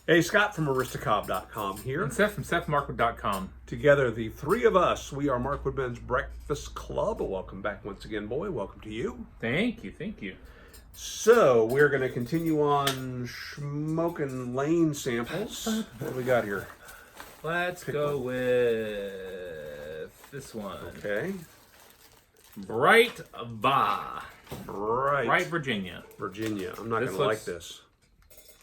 Hey, Scott from Aristocob.com here. And Seth from SethMarkwood.com. Together, the three of us, we are Markwood Men's Breakfast Club. Welcome back once again, boy. Welcome to you. Thank you. So, we're going to continue on Smokin' Lane samples. What do we got here? Let's go with this one. Okay. Bright, Virginia. Virginia. I'm not going to like this.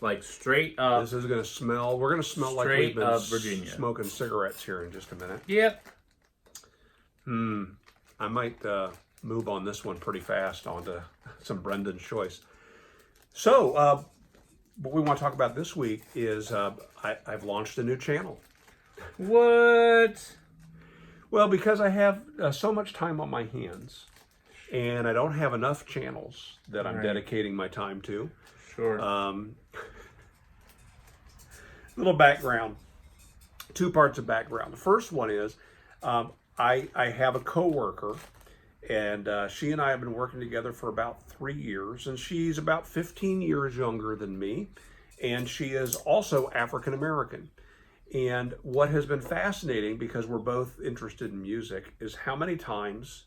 Like straight up. This is going to smell. We're going to smell like we've been smoking cigarettes here in just a minute. Yep. I might move on this one pretty fast onto some Brendan's choice. So, what we want to talk about this week is I've launched a new channel. What? Well, because I have so much time on my hands, and I don't have enough channels that I'm dedicating my time to. Sure. Little background. Two parts of background. The first one is I have a coworker, and she and I have been working together for about 3 years, and she's about 15 years younger than me, and she is also African American. And what has been fascinating, because we're both interested in music, is how many times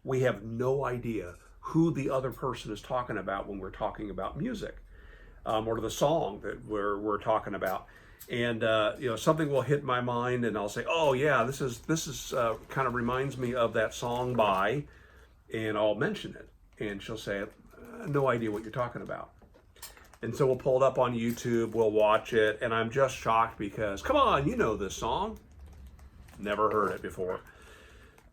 we have no idea who the other person is talking about when we're talking about music, or the song that we're talking about. And something will hit my mind, and I'll say, "Oh yeah, this is kind of reminds me of that song by," and I'll mention it, and she'll say, "No idea what you're talking about." And so we'll pull it up on YouTube, we'll watch it, and I'm just shocked because, come on, you know this song. Never heard it before.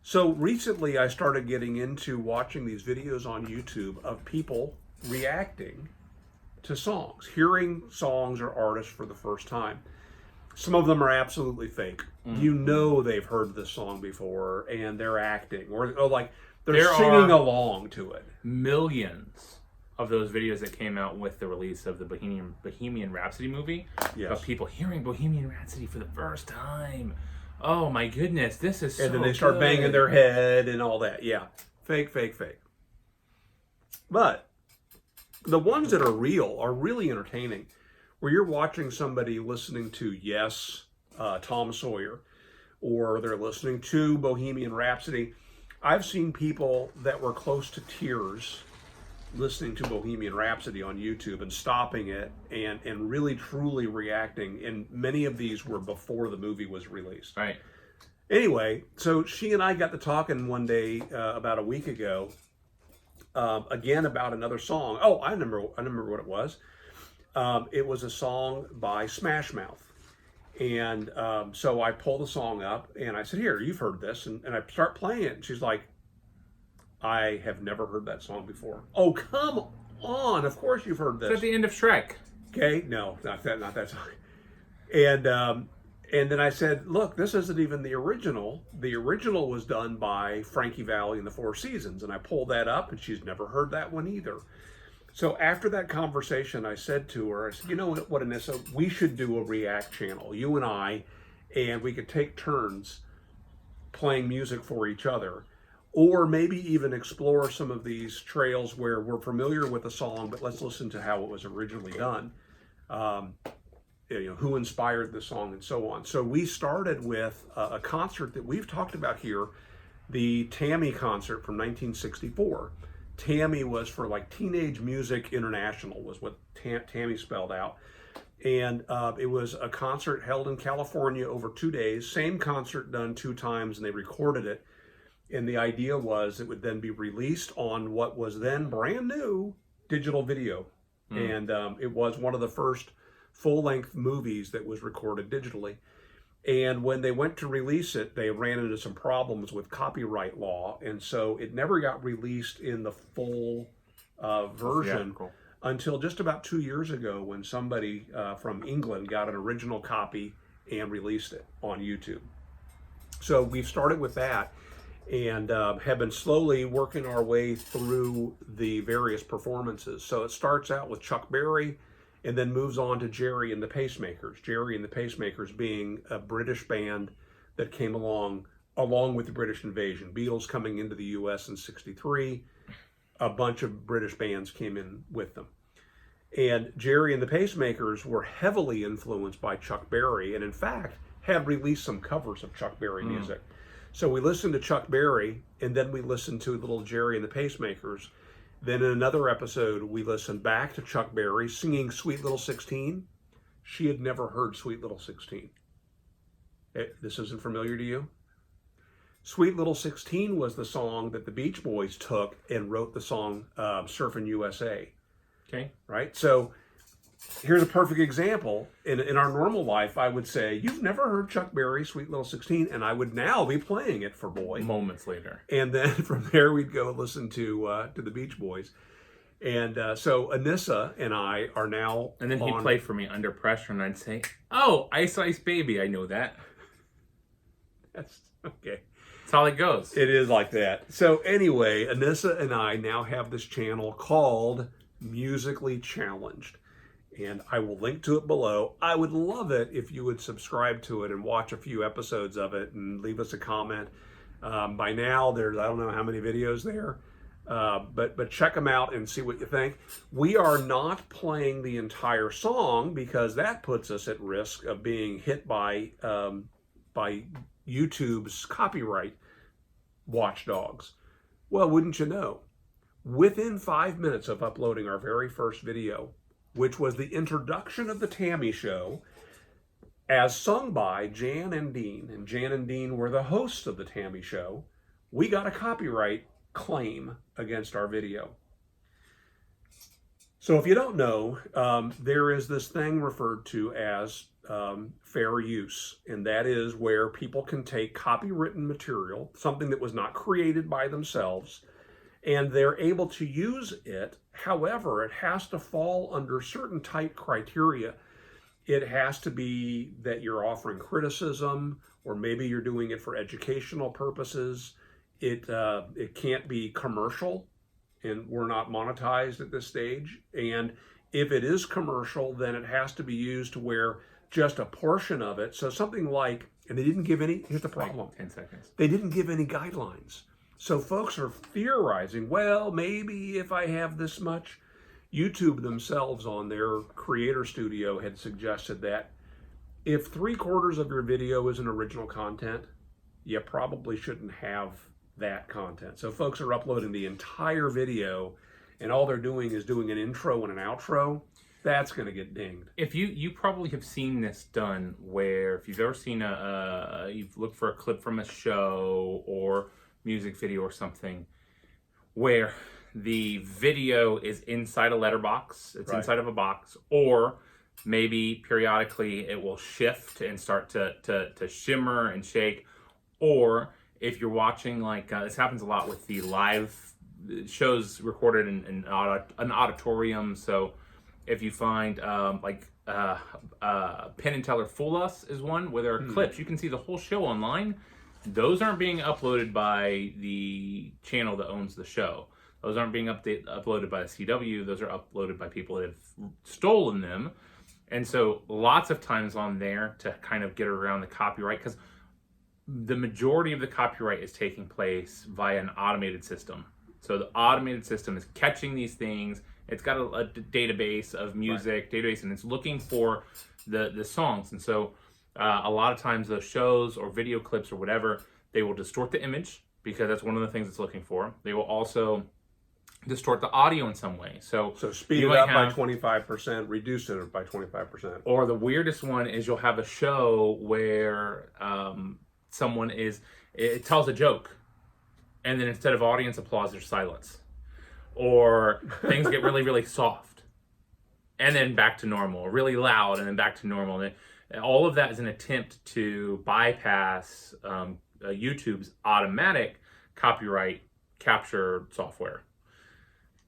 So recently I started getting into watching these videos on YouTube of people reacting to songs, hearing songs or artists for the first time. Some of them are absolutely fake. You know they've heard this song before, and they're acting, or like they're singing along to it. Millions of those videos that came out with the release of the Bohemian Rhapsody movie. Yes. Of people hearing Bohemian Rhapsody for the first time. Oh my goodness, this is so And then they start banging their head and all that. Yeah. Fake. But the ones that are real are really entertaining. Where you're watching somebody listening to Yes, Tom Sawyer, or they're listening to Bohemian Rhapsody. I've seen people that were close to tears listening to Bohemian Rhapsody on YouTube and stopping it and really truly reacting. And many of these were before the movie was released. Right. Anyway, so she and I got to talking one day about a week ago, again about another song. Oh, I remember what it was. It was a song by Smash Mouth. And so I pulled the song up and I said, "Here, you've heard this." And I start playing it. And she's like, "I have never heard that song before." Oh, come on. Of course you've heard this. It's at the end of Shrek. Okay. No, not that song. And then I said, "Look, this isn't even the original. The original was done by Frankie Valli and the Four Seasons." And I pulled that up, and she's never heard that one either. So after that conversation, I said to her, I said, "You know what, Anissa, we should do a React channel, you and I, and we could take turns playing music for each other. Or maybe even explore some of these trails where we're familiar with the song, but let's listen to how it was originally done. Who inspired the song and so on." So we started with a concert that we've talked about here, the Tammy concert from 1964. Tammy was for like Teenage Music International was what Tammy spelled out. And it was a concert held in California over 2 days, same concert done 2 times, and they recorded it. And the idea was it would then be released on what was then brand new digital video. And it was one of the first full-length movies that was recorded digitally. And when they went to release it, they ran into some problems with copyright law. And so it never got released in the full version until just about 2 years ago when somebody from England got an original copy and released it on YouTube. So we've started with that. And have been slowly working our way through the various performances. So it starts out with Chuck Berry and then moves on to Jerry and the Pacemakers. Jerry and the Pacemakers being a British band that came along with the British invasion. Beatles coming into the U.S. in '63, a bunch of British bands came in with them. And Jerry and the Pacemakers were heavily influenced by Chuck Berry, and in fact had released some covers of Chuck Berry music. So we listened to Chuck Berry, and then we listened to little Jerry and the Pacemakers. Then in another episode, we listened back to Chuck Berry singing Sweet Little 16. She had never heard Sweet Little 16. This isn't familiar to you? Sweet Little 16 was the song that the Beach Boys took and wrote the song Surfin' USA. Okay. Right? So here's a perfect example. In our normal life, I would say, you've never heard Chuck Berry, Sweet Little 16, and I would now be playing it for Boy. Moments later. And then from there, we'd go listen to the Beach Boys. And so Anissa and I are now And then he'd play for me Under Pressure, and I'd say, oh, Ice Ice Baby, I know that. That's okay. That's how it goes. It is like that. So anyway, Anissa and I now have this channel called Musically Challenged. And I will link to it below. I would love it if you would subscribe to it and watch a few episodes of it and leave us a comment. By now, there's I don't know how many videos there, but check them out and see what you think. We are not playing the entire song because that puts us at risk of being hit by YouTube's copyright watchdogs. Well, wouldn't you know? Within 5 minutes of uploading our very first video, which was the introduction of the Tammy Show, as sung by Jan and Dean, and Jan and Dean were the hosts of the Tammy Show, we got a copyright claim against our video. So if you don't know, there is this thing referred to as fair use, and that is where people can take copywritten material, something that was not created by themselves, and they're able to use it. However, it has to fall under certain tight criteria. It has to be that you're offering criticism, or maybe you're doing it for educational purposes. It can't be commercial, and we're not monetized at this stage. And if it is commercial, then it has to be used to where just a portion of it. So something like, and they didn't give any, here's the problem. Like 10 seconds. They didn't give any guidelines. So folks are theorizing, well, maybe if I have this much. YouTube themselves on their creator studio had suggested that if 3/4 of your video isn't original content, you probably shouldn't have that content. So folks are uploading the entire video and all they're doing is doing an intro and an outro. That's going to get dinged. If you probably have seen this done where if you've ever seen you've looked for a clip from a show or music video or something where the video is inside a letterbox, it's inside of a box, or maybe periodically it will shift and start to shimmer and shake, or if you're watching like this happens a lot with the live shows recorded in an auditorium. So if you find Penn and Teller Fool Us is one where there are clips, you can see the whole show online. Those aren't being uploaded by the channel that owns the show. Those aren't being uploaded by the CW. Those are uploaded by people that have stolen them. And so lots of times on there to kind of get around the copyright, because the majority of the copyright is taking place via an automated system. So the automated system is catching these things. It's got a database of music, database, and it's looking for the songs. And so a lot of times those shows or video clips or whatever, they will distort the image because that's one of the things it's looking for. They will also distort the audio in some way. So speed it up by 25%, reduce it by 25%. Or the weirdest one is you'll have a show where someone it tells a joke, and then instead of audience applause, there's silence. Or things get really, really soft, and then back to normal, really loud, and then back to normal. And all of that is an attempt to bypass YouTube's automatic copyright capture software.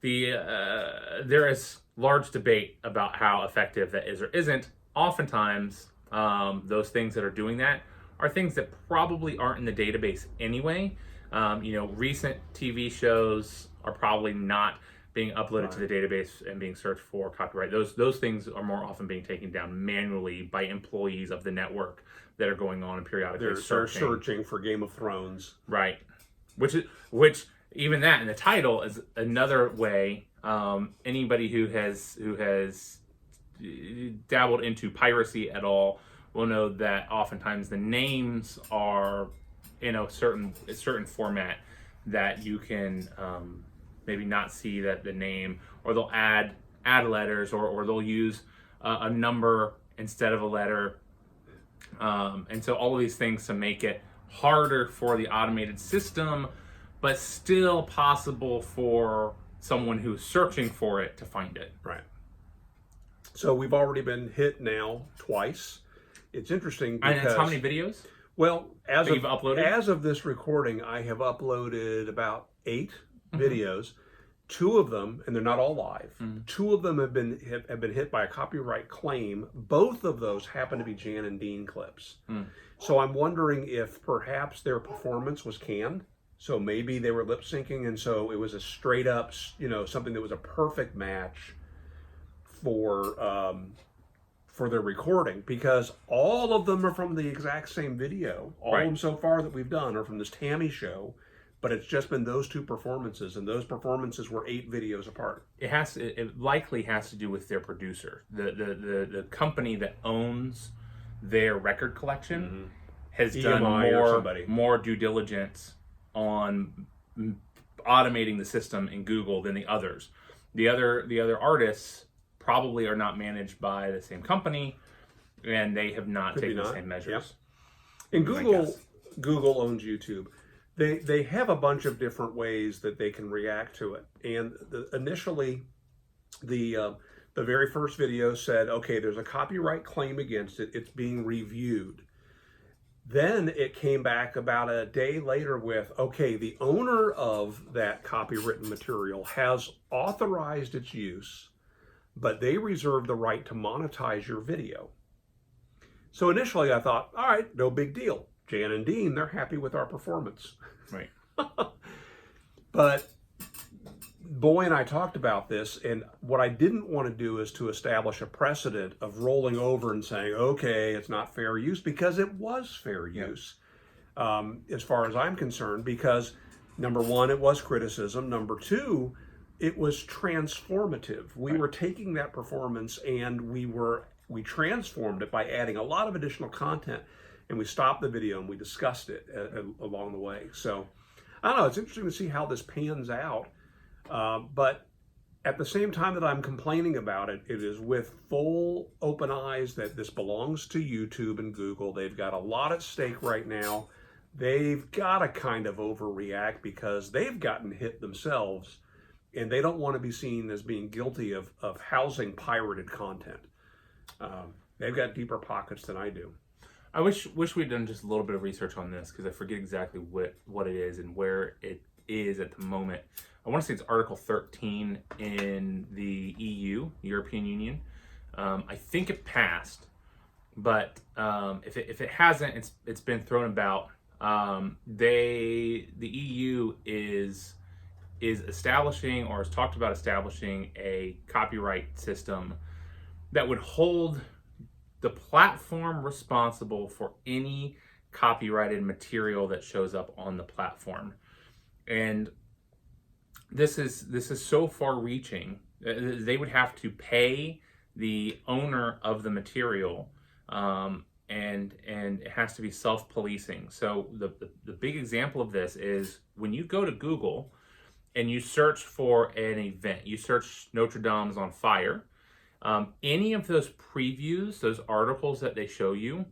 There is large debate about how effective that is or isn't. Oftentimes, those things that are doing that are things that probably aren't in the database anyway. Recent TV shows are probably not being uploaded to the database and being searched for copyright. Those things are more often being taken down manually by employees of the network that are going on and periodically They're searching for Game of Thrones. Right. Which even that in the title is another way Anybody who has dabbled into piracy at all will know that oftentimes the names are in a certain format that you can maybe not see that the name, or they'll add letters, or they'll use a number instead of a letter, and so all of these things to make it harder for the automated system, but still possible for someone who's searching for it to find it. Right. So we've already been hit now twice. It's interesting because... And it's how many videos? Well, as you've uploaded? As of this recording, I have uploaded about 8 videos. 2 of them, and they're not all live, 2 of them have been hit by a copyright claim. Both of those happen to be Jan and Dean clips. So I'm wondering if perhaps their performance was canned. So maybe they were lip syncing, and so it was a straight up, something that was a perfect match for their recording, because all of them are from the exact same video. All of them so far that we've done are from this Tammy show, but it's just been those 2 performances, and those performances were 8 videos apart. It likely has to do with their producer. The company that owns their record collection has done more due diligence on automating the system in Google than the others. The other artists probably are not managed by the same company, and they have not taken the same measures. Yeah. And Google owns YouTube. They have a bunch of different ways that they can react to it. And initially, the very first video said, okay, there's a copyright claim against it. It's being reviewed. Then it came back about a day later with, okay, the owner of that copywritten material has authorized its use, but they reserve the right to monetize your video. So initially I thought, all right, no big deal. Jan and Dean, they're happy with our performance. Right. But Boy and I talked about this, and what I didn't want to do is to establish a precedent of rolling over and saying, okay, it's not fair use, because it was fair use, as far as I'm concerned, because number one, it was criticism. Number two, it was transformative. We were taking that performance and we transformed it by adding a lot of additional content, and we stopped the video and we discussed it along the way. So I don't know, it's interesting to see how this pans out. But at the same time that I'm complaining about it, it is with full open eyes that this belongs to YouTube and Google. They've got a lot at stake right now. They've got to kind of overreact because they've gotten hit themselves, and they don't want to be seen as being guilty of housing pirated content. They've got deeper pockets than I do. I wish we'd done just a little bit of research on this, because I forget exactly what it is and where it is at the moment. I want to say it's Article 13 in the EU, European Union. I think it passed, but if it hasn't, it's been thrown about. The EU is establishing, or has talked about establishing, a copyright system that would hold the platform responsible for any copyrighted material that shows up on the platform. And this is so far-reaching. They would have to pay the owner of the material, and it has to be self-policing. So the big example of this is when you go to Google and you search for an event, you search Notre Dame's on fire. Any of those previews, those articles that they show you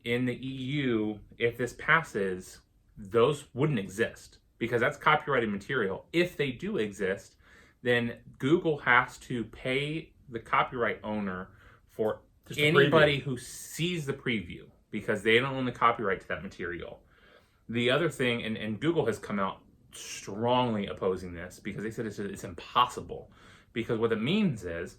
in the EU, if this passes, those wouldn't exist, because that's copyrighted material. If they do exist, then Google has to pay the copyright owner for anybody who sees the preview, because they don't own the copyright to that material. The other thing, and Google has come out strongly opposing this, because they said it's impossible. Because what it means is,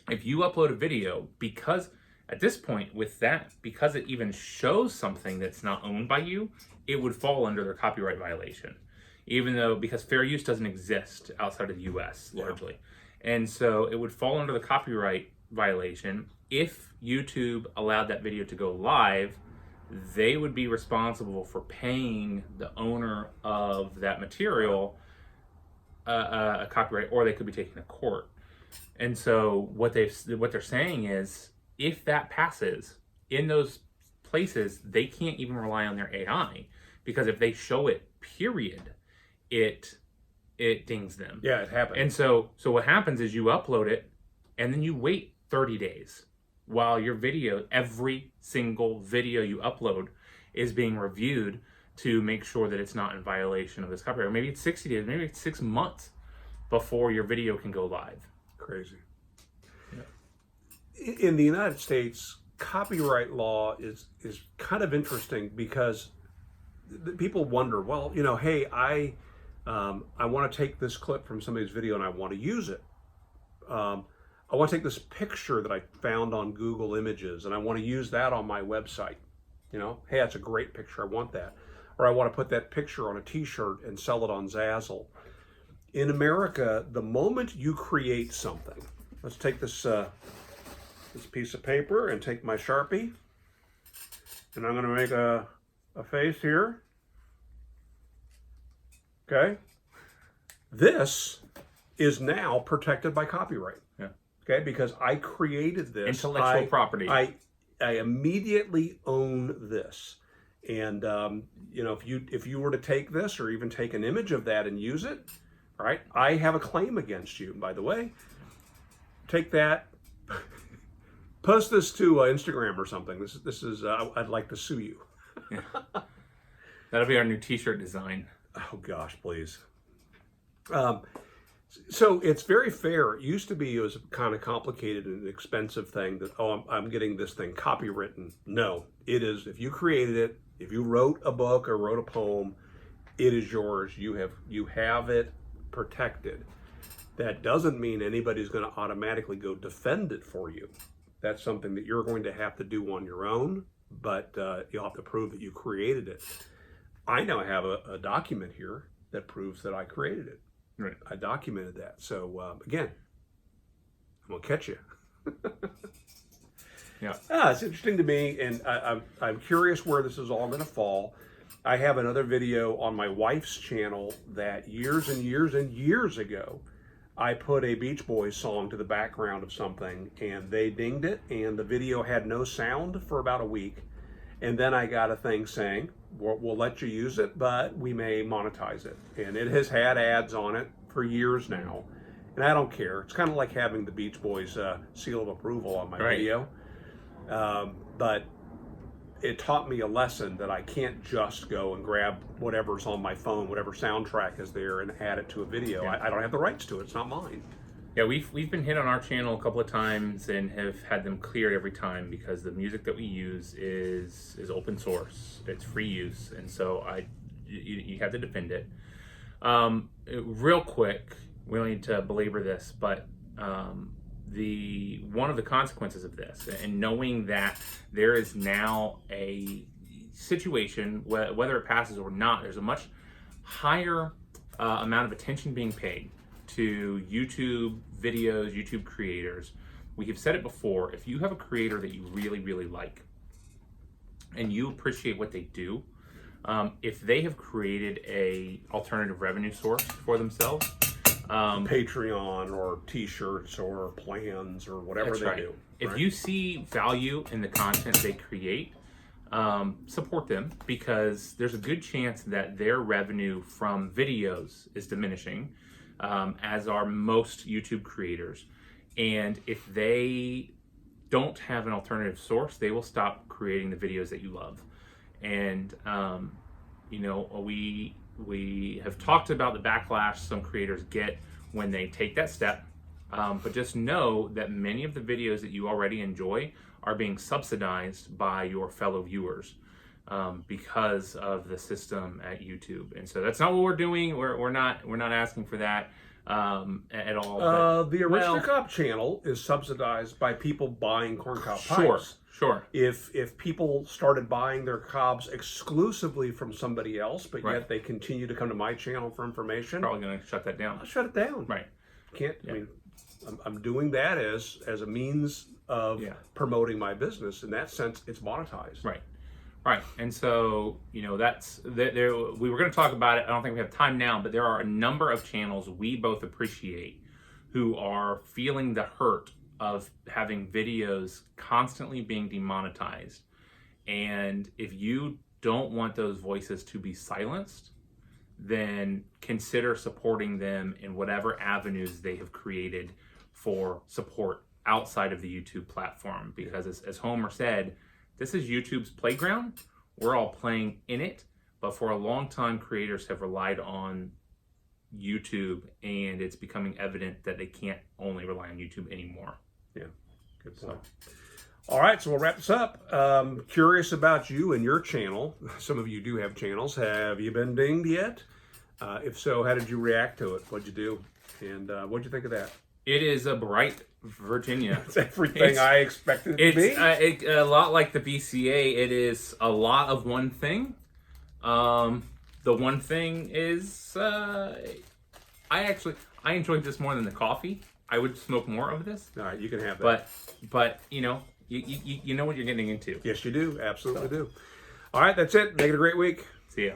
if you upload a video, because at this point with that, because it even shows something that's not owned by you, it would fall under their copyright violation, even though, because fair use doesn't exist outside of the US largely. And so it would fall under the copyright violation. If YouTube allowed that video to go live, they would be responsible for paying the owner of that material a copyright, or they could be taken to court. And so what they're saying is, if that passes in those places, they can't even rely on their AI, because if they show it, period, it dings them. Yeah, it happens. And so what happens is you upload it, and then you wait 30 days while your video, every single video you upload, is being reviewed to make sure that it's not in violation of this copyright. Or maybe it's 60 days, maybe it's 6 months before your video can go live. Crazy. Yeah. In the United States, copyright law is kind of interesting, because people wonder, well, hey, I want to take this clip from somebody's video and I want to use it. I want to take this picture that I found on Google Images and I want to use that on my website. Hey, that's a great picture. I want that. Or I want to put that picture on a t-shirt and sell it on Zazzle. In America, the moment you create something, let's take this piece of paper and take my Sharpie, and I'm going to make a face here. Okay. This is now protected by copyright. Yeah. Okay, because I created this. Intellectual property. I immediately own this. And if you were to take this, or even take an image of that and use it, right? I have a claim against you, by the way. Take that, post this to Instagram or something. This is I'd like to sue you. Yeah. That'll be our new t-shirt design. Oh gosh, please. So it's very fair. It used to be it was kind of complicated and an expensive thing that, I'm getting this thing copywritten. No, it is, if you created it, if you wrote a book or wrote a poem, it is yours. You have it protected. That doesn't mean anybody's going to automatically go defend it for you. That's something that you're going to have to do on your own, but you'll have to prove that you created it. I now have a document here that proves that I created it. Right. I documented that. So again, I'm gonna catch you. Yeah. It's interesting to me, and I'm curious where this is all going to fall. I have another video on my wife's channel that years and years and years ago, I put a Beach Boys song to the background of something, and they dinged it, and the video had no sound for about a week. And then I got a thing saying, we'll let you use it, but we may monetize it. And it has had ads on it for years now. And I don't care. It's kind of like having the Beach Boys seal of approval on my video. But it taught me a lesson that I can't just go and grab whatever's on my phone, whatever soundtrack is there, and add it to a video. Yeah. I don't have the rights to it. It's not mine. Yeah, we've been hit on our channel a couple of times and have had them cleared every time, because the music that we use is open source. It's free use, and so you have to defend it. Real quick, we don't need to belabor this, but one of the consequences of this, and knowing that there is now a situation, whether it passes or not, there's a much higher amount of attention being paid to YouTube videos, YouTube creators. We have said it before, if you have a creator that you really, really like, and you appreciate what they do, if they have created a alternative revenue source for themselves, Patreon or t-shirts or plans or whatever they do. If you see value in the content they create, support them, because there's a good chance that their revenue from videos is diminishing, as are most YouTube creators. And if they don't have an alternative source, they will stop creating the videos that you love. And we have talked about the backlash some creators get when they take that step, but just know that many of the videos that you already enjoy are being subsidized by your fellow viewers, because of the system at YouTube. And so that's not what we're doing. We're not asking for that at all. The Aristocop channel is subsidized by people buying corncob pipes. Sure. If people started buying their cobs exclusively from somebody else, but yet they continue to come to my channel for information, probably going to shut that down. I'll shut it down. Right. Can't. Yeah. I mean, I'm doing that as a means of promoting my business. In that sense, it's monetized. Right. Right, and so that's there. We were going to talk about it. I don't think we have time now, but there are a number of channels we both appreciate who are feeling the hurt of having videos constantly being demonetized. And if you don't want those voices to be silenced, then consider supporting them in whatever avenues they have created for support outside of the YouTube platform. Because as Homer said, this is YouTube's playground. We're all playing in it, but for a long time, creators have relied on YouTube, and it's becoming evident that they can't only rely on YouTube anymore. Yeah, good point. All right, so we'll wrap this up. Curious about you and your channel. Some of you do have channels. Have you been dinged yet? If so, how did you react to it? What'd you do? And what'd you think of that? It is a bright Virginia. It's everything I expected it to be. A lot like the BCA. It is a lot of one thing. The one thing is, I enjoyed this more than the coffee. I would smoke more of this. All right, you can have that. But you know what you're getting into. Yes, you do. Absolutely do. All right, that's it. Make it a great week. See ya.